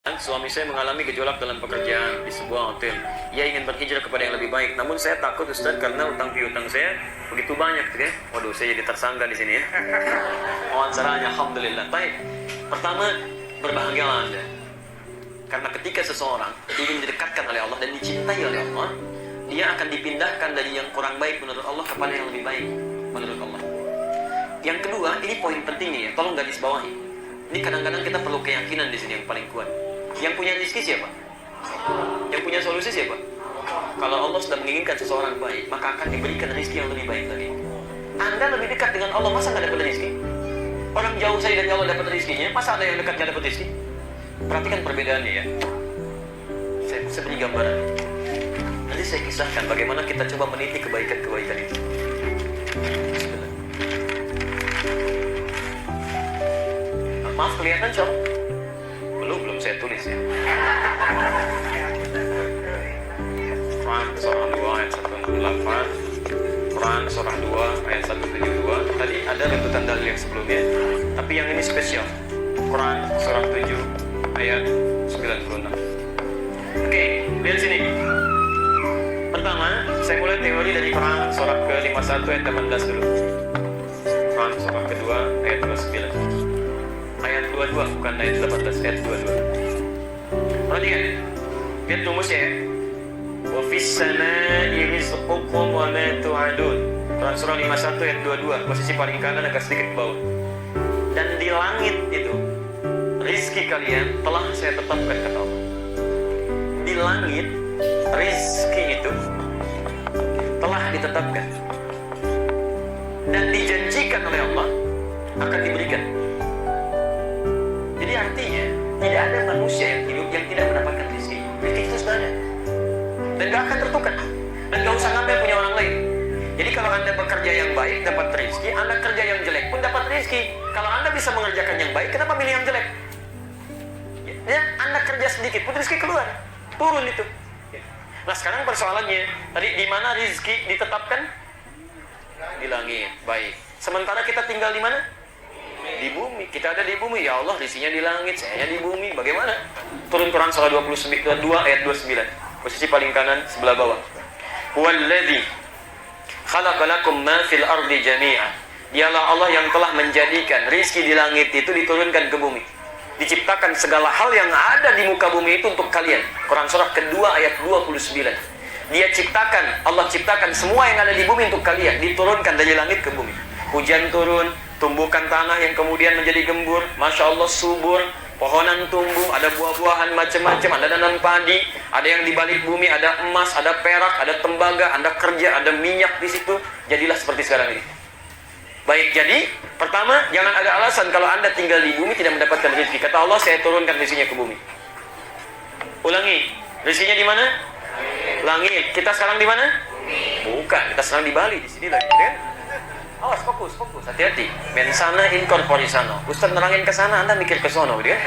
Suami saya mengalami gejolak dalam pekerjaan di sebuah hotel. Ia ingin berhijrah kepada yang lebih baik. Namun saya takut Ustaz karena utang piutang saya begitu banyak, ya. Waduh, saya jadi tersangka di sini, ya. Wawancaranya, alhamdulillah. Baik. Pertama, berbahagialah Anda. Karena ketika seseorang ingin didekatkan oleh Allah dan dicintai oleh Allah, dia akan dipindahkan dari yang kurang baik menurut Allah kepada yang lebih baik menurut Allah. Yang kedua, ini poin pentingnya, ya. Tolong garis bawahi. Ini kadang-kadang kita perlu keyakinan di sini yang paling kuat. Yang punya rezeki siapa? Yang punya solusi siapa? Kalau Allah sudah menginginkan seseorang baik, maka akan diberikan rezeki yang lebih baik lagi. Anda lebih dekat dengan Allah, masa nggak dapat rezeki? Orang jauh saya dari Allah dapat rezekinya, masa ada yang dekat nggak dapat rezeki? Perhatikan perbedaannya, ya. Saya beri gambaran. Nanti saya kisahkan bagaimana kita coba meniti kebaikan-kebaikan itu. Maaf, kelihatan cok? Belum saya tulis, ya. Quran surah 2 ayat 168, Quran surah 2 ayat 172. Tadi ada runtutan dalil yang sebelumnya, tapi yang ini spesial. Quran surah 7 ayat 96. Oke, lihat sini. Pertama, saya mulai teori dari Quran surah ke-51 ayat 18 dulu. Quran surah kedua ayat 29. Ayat 22, bukan ayat 18, ayat 22. Perhatikan, lihat rumusnya, ya. Wa fis samaa'i rizqukum wa ma tu'adun. Quran surah 51 ayat 22, posisi paling kanan agak sedikit ke bawah. Dan di langit itu rizki kalian telah saya tetapkan, kata Allah. Di langit rizki itu telah ditetapkan dan dijanjikan oleh Allah akan diberikan. Jadi artinya tidak ada manusia yang hidup yang tidak mendapatkan rezeki. Rezeki itu sudah ada dan gak akan tertukar, dan gak usah ngambil punya orang lain. Jadi kalau Anda bekerja yang baik dapat rezeki, Anda kerja yang jelek pun dapat rezeki. Kalau Anda bisa mengerjakan yang baik, kenapa milih yang jelek? Ya, Anda kerja sedikit pun rezeki keluar, turun itu. Nah, sekarang persoalannya tadi di mana rezeki ditetapkan? Di langit. Baik. Sementara kita tinggal di mana? Di bumi. Kita ada di bumi. Ya Allah, rezekinya di langit, saya di bumi. Bagaimana? Turun Quran surah 22 ayat 29. Posisi paling kanan sebelah bawah. Huwallazi khalaqa lakum ma fil ardi jami'an. Dialah Allah yang telah menjadikan rezeki di langit itu diturunkan ke bumi. Diciptakan segala hal yang ada di muka bumi itu untuk kalian. Quran surah kedua ayat 29. Dia ciptakan, Allah ciptakan semua yang ada di bumi untuk kalian, diturunkan dari langit ke bumi. Hujan turun, tumbuhkan tanah yang kemudian menjadi gembur, Masya Allah subur, pohonan tumbuh, ada buah-buahan macam-macam, ada nanam padi, ada yang di balik bumi, ada emas, ada perak, ada tembaga, Anda kerja, ada minyak di situ, jadilah seperti sekarang ini. Baik, jadi pertama, jangan ada alasan kalau Anda tinggal di bumi tidak mendapatkan rezeki. Kata Allah, saya turunkan rezekinya ke bumi. Ulangi, rezekinya di mana? Langit. Kita sekarang di mana? Bukan, kita sekarang di Bali, di sini lagi, kan? Awas, fokus, hati-hati. Mensana in corpore sano. Ustaz nerangin ke sana, Anda mikir ke sono, gitu, kan?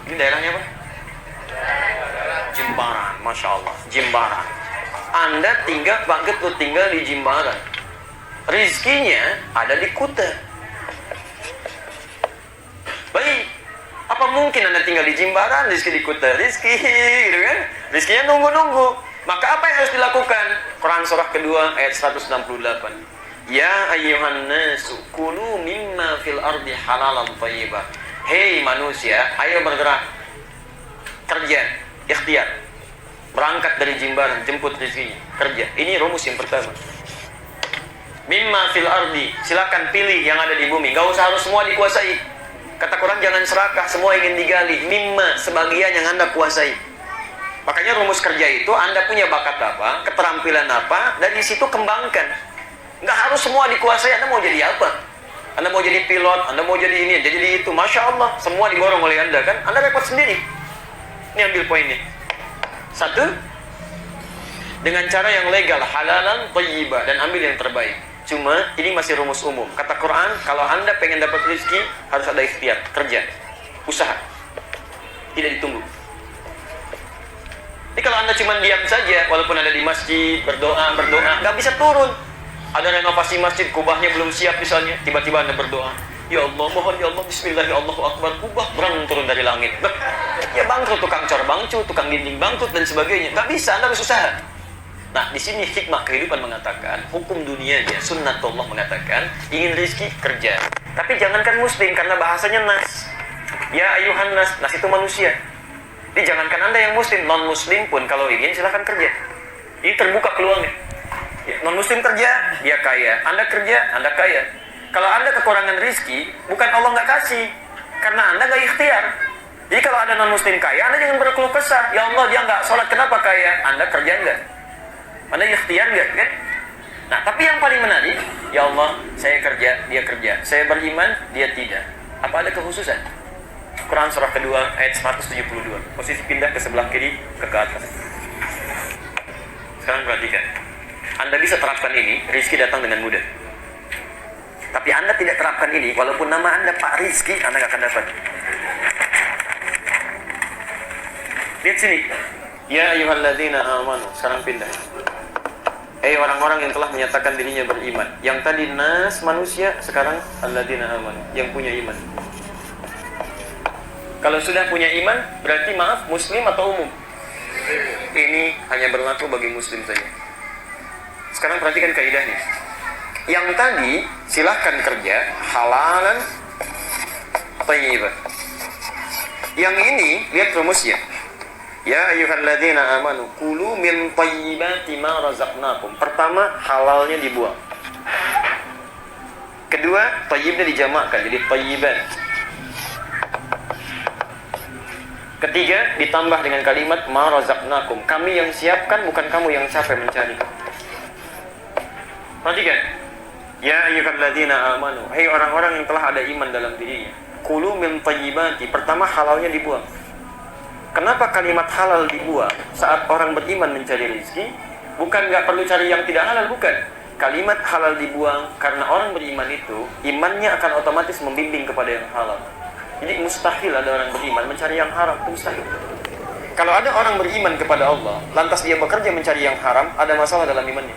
Ini daerahnya apa? Jimbaran, Masya Allah, Jimbaran. Anda tinggal, Pak Getut tinggal di Jimbaran. Rizkinya ada di Kuta. Baik, apa mungkin Anda tinggal di Jimbaran, rizki di Kuta? Rizki, gitu kan? Rizkinya nunggu-nunggu. Maka apa yang harus dilakukan? Quran surah kedua ayat 168. Ya ayyuhan nasu kulu mimma fil ardi halalan thayyibah. Hei manusia, ayo bergerak. Kerja, ikhtiar. Berangkat dari Jimbaran, jemput rezekinya, kerja. Ini rumus yang pertama. Mimma fil ardi, silakan pilih yang ada di bumi. Gak usah harus semua dikuasai. Kata Quran jangan serakah, semua ingin digali. Mimma, sebagian yang Anda kuasai. Makanya rumus kerja itu Anda punya bakat apa, keterampilan apa, dari situ kembangkan. Nggak harus semua dikuasai. Anda mau jadi apa? Anda mau jadi pilot, Anda mau jadi ini, jadi itu. Masya Allah, semua diborong oleh Anda kan? Anda repot sendiri. Ini ambil poinnya. Satu, dengan cara yang legal, halalan, thayyibah, dan ambil yang terbaik. Cuma ini masih rumus umum. Kata Quran, kalau Anda pengen dapat rezeki harus ada ikhtiar, kerja, usaha, tidak ditunggu. Jadi kalau Anda cuma diam saja, walaupun ada di masjid, berdoa, nggak bisa turun. Ada renovasi masjid, kubahnya belum siap misalnya, tiba-tiba Anda berdoa, Ya Allah, mohon ya Allah, bismillah, ya Allahu Akbar, kubah berang turun dari langit. Ya bangkrut, tukang cor bangcu, tukang dinding bangkrut dan sebagainya. Nggak bisa, Anda harus usaha. Nah, di sini hikmah kehidupan mengatakan, hukum dunianya, sunnatullah mengatakan, ingin rizki, kerja. Tapi jangankan muslim, karena bahasanya nas. Ya ayuhan nas, nas itu manusia. Jadi jangankan Anda yang muslim, non-muslim pun kalau ingin silahkan kerja. Ini terbuka peluangnya. Ya, non-muslim kerja, dia kaya. Anda kerja, Anda kaya. Kalau Anda kekurangan rizki, bukan Allah nggak kasih, karena Anda nggak ikhtiar. Jadi kalau ada non-muslim kaya, Anda jangan berkeluh kesah. Ya Allah, dia nggak sholat, kenapa kaya? Anda kerja nggak? Anda ikhtiar nggak? Kan? Nah, tapi yang paling menarik, ya Allah, saya kerja, dia kerja. Saya beriman, dia tidak. Apa ada kekhususan? Quran surah kedua, ayat 172. Posisi pindah ke sebelah kiri, ke atas. Sekarang perhatikan. Anda bisa terapkan ini, rizki datang dengan mudah. Tapi Anda tidak terapkan ini, walaupun nama Anda Pak Rizki, Anda nggak akan dapat. Lihat sini. Ya ayyuhalladzina amanu. Sekarang pindah. Orang-orang yang telah menyatakan dirinya beriman. Yang tadi nas manusia, sekarang alladzina amanu, yang punya iman. Kalau sudah punya iman, berarti maaf, muslim atau umum? Ini hanya berlaku bagi muslim saja. Sekarang perhatikan kaidahnya. Yang tadi silahkan kerja halalan thayyiban. Yang ini lihat rumusnya. Ya ayyuhalladzina amanu kulu min thayyibati ma razaqnakum. Pertama, halalnya dibuang. Kedua, thayyibnya dijamakkan jadi thayyiban. Ketiga, ditambah dengan kalimat ma razaqnakum. Kami yang siapkan, bukan kamu yang capek mencari. Perhatikan. Ya ayyuhalladzina amanu, hai orang-orang yang telah ada iman dalam dirinya, kulu min thayyibati. Pertama, halalnya dibuang. Kenapa kalimat halal dibuang saat orang beriman mencari rezeki? Bukan nggak perlu cari yang tidak halal, bukan. Kalimat halal dibuang karena orang beriman itu imannya akan otomatis membimbing kepada yang halal. Jadi mustahil ada orang beriman mencari yang haram, itu mustahil. Kalau ada orang beriman kepada Allah, lantas dia bekerja mencari yang haram, ada masalah dalam imannya.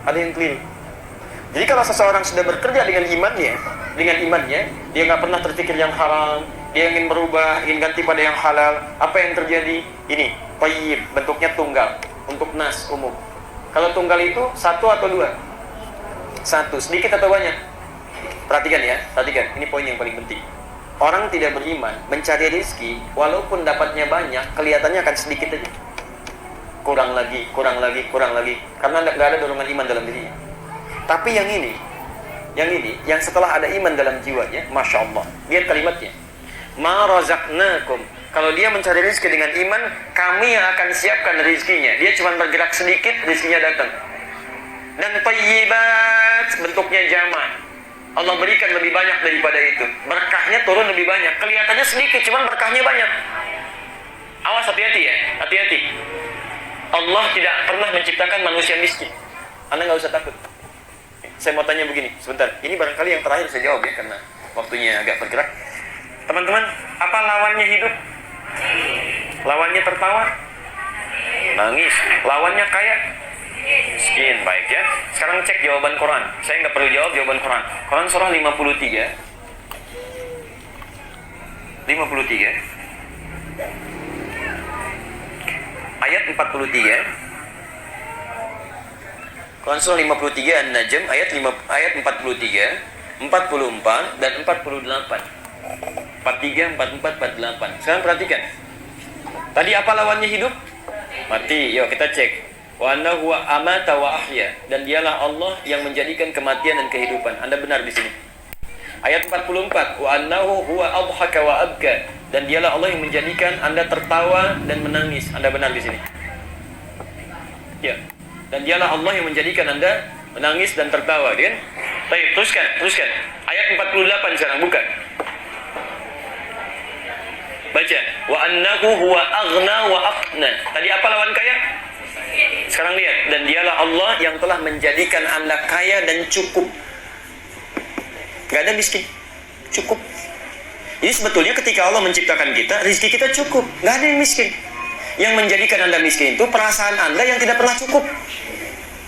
Ada yang keliru. Jadi kalau seseorang sudah bekerja dengan imannya, dia nggak pernah terpikir yang haram, dia ingin berubah, ingin ganti pada yang halal, apa yang terjadi? Ini, thayyib, bentuknya tunggal, untuk nas umum. Kalau tunggal itu satu atau dua? Satu, sedikit atau banyak? Perhatikan ya, perhatikan, ini poin yang paling penting. Orang tidak beriman, mencari rezeki, walaupun dapatnya banyak, kelihatannya akan sedikit aja. Kurang lagi, karena nggak ada dorongan iman dalam dirinya. Tapi yang ini, yang setelah ada iman dalam jiwanya, Masya Allah, lihat kalimatnya. Ma razaqnakum. Kalau dia mencari rezeki dengan iman, kami yang akan siapkan rezekinya. Dia cuma bergerak sedikit, rezekinya datang. Dan thayyibat, bentuknya jamak. Allah berikan lebih banyak daripada itu. Berkahnya turun lebih banyak. Kelihatannya sedikit, cuma berkahnya banyak. Awas, hati-hati ya, hati-hati. Allah tidak pernah menciptakan manusia miskin. Anda nggak usah takut. Saya mau tanya begini, sebentar. Ini barangkali yang terakhir saya jawab ya, karena waktunya agak bergerak. Teman-teman, apa lawannya hidup? Lawannya tertawa? Nangis. Lawannya kaya? Miskin. Baik ya. Sekarang cek jawaban Quran. Saya nggak perlu jawab jawaban Quran. Quran surah 53. Ayat 43. Quran surah 53 An-Najm ayat 43, 44 dan 48. 43, 44, 48. Sekarang perhatikan. Tadi apa lawannya hidup? Mati. Yuk kita cek. Wa annahu amata wa ahya. Dan dialah Allah yang menjadikan kematian dan kehidupan. Anda benar di sini. Ayat 44. Wa annahu huwa adhaka wa abka. Dan dialah Allah yang menjadikan Anda tertawa dan menangis. Anda benar di sini. Ya. Dan dialah Allah yang menjadikan Anda menangis dan tertawa, kan? Baik, teruskan. Ayat 48 sekarang, buka. Baca. Wa annahu huwa aghna wa aqna. Tadi apa lawan kaya? Sekarang lihat. Dan dialah Allah yang telah menjadikan Anda kaya dan cukup. Gak ada miskin. Cukup. Jadi sebetulnya ketika Allah menciptakan kita, rezeki kita cukup. Gak ada yang miskin. Yang menjadikan Anda miskin itu perasaan Anda yang tidak pernah cukup.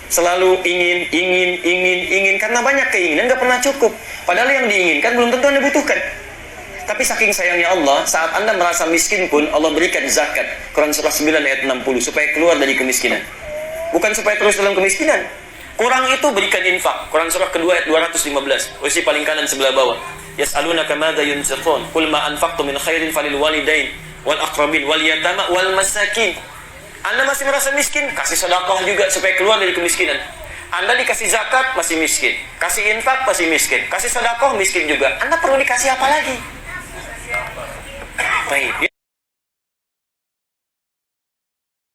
Selalu ingin, karena banyak keinginan gak pernah cukup. Padahal yang diinginkan belum tentu Anda butuhkan. Tapi saking sayangnya Allah, saat Anda merasa miskin pun, Allah berikan zakat. Quran surah 9 ayat 60, supaya keluar dari kemiskinan. Bukan supaya terus dalam kemiskinan. Kurang itu berikan infak. Quran surah kedua ayat 215, posisi paling kanan sebelah bawah. Yas'alunaka madza yunfiqun, qul ma anfaqtum min khairin falil walidain wal aqrabin wal yatama wal masakin. Anda masih merasa miskin, kasih sedekah juga supaya keluar dari kemiskinan. Anda dikasih zakat, masih miskin. Kasih infak, masih miskin. Kasih sedekah, miskin juga. Anda perlu dikasih apa lagi? Baik,